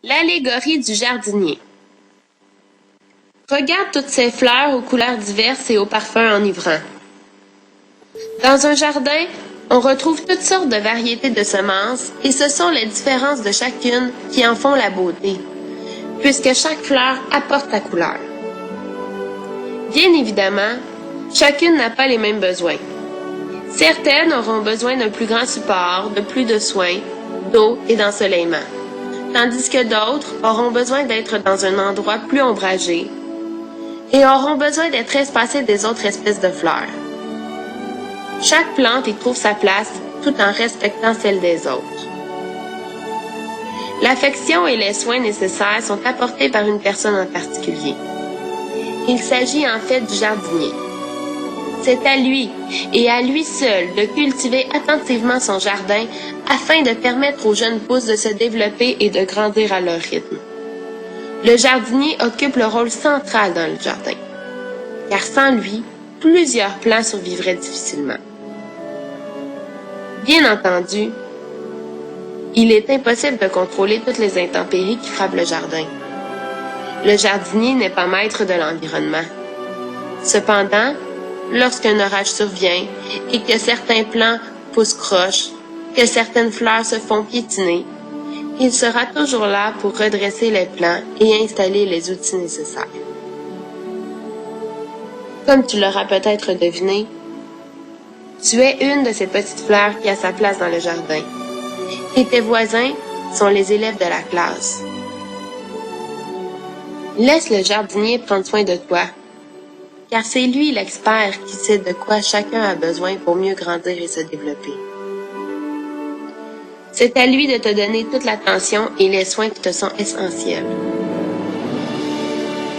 L'allégorie du jardinier. Regarde toutes ces fleurs aux couleurs diverses et aux parfums enivrants. Dans un jardin, on retrouve toutes sortes de variétés de semences et ce sont les différences de chacune qui en font la beauté, puisque chaque fleur apporte sa couleur. Bien évidemment, chacune n'a pas les mêmes besoins. Certaines auront besoin d'un plus grand support, de plus de soins, d'eau et d'ensoleillement, tandis que d'autres auront besoin d'être dans un endroit plus ombragé et auront besoin d'être espacées des autres espèces de fleurs. Chaque plante y trouve sa place tout en respectant celle des autres. L'affection et les soins nécessaires sont apportés par une personne en particulier. Il s'agit en fait du jardinier. C'est à lui, et à lui seul, de cultiver attentivement son jardin afin de permettre aux jeunes pousses de se développer et de grandir à leur rythme. Le jardinier occupe le rôle central dans le jardin, car sans lui, plusieurs plants survivraient difficilement. Bien entendu, il est impossible de contrôler toutes les intempéries qui frappent le jardin. Le jardinier n'est pas maître de l'environnement. Cependant, lorsqu'un orage survient et que certains plants poussent croche, que certaines fleurs se font piétiner, il sera toujours là pour redresser les plants et installer les outils nécessaires. Comme tu l'auras peut-être deviné, tu es une de ces petites fleurs qui a sa place dans le jardin. Et tes voisins sont les élèves de la classe. Laisse le jardinier prendre soin de toi, car c'est lui l'expert qui sait de quoi chacun a besoin pour mieux grandir et se développer. C'est à lui de te donner toute l'attention et les soins qui te sont essentiels.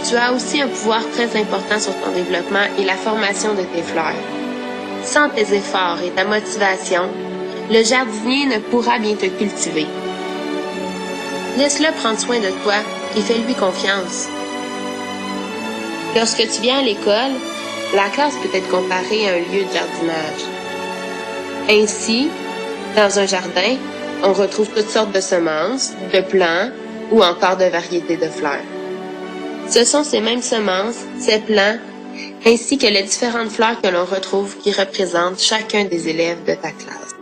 Tu as aussi un pouvoir très important sur ton développement et la formation de tes fleurs. Sans tes efforts et ta motivation, le jardinier ne pourra bien te cultiver. Laisse-le prendre soin de toi et fais-lui confiance. Lorsque tu viens à l'école, la classe peut être comparée à un lieu de jardinage. Ainsi, dans un jardin, on retrouve toutes sortes de semences, de plants ou encore de variétés de fleurs. Ce sont ces mêmes semences, ces plants, ainsi que les différentes fleurs que l'on retrouve qui représentent chacun des élèves de ta classe.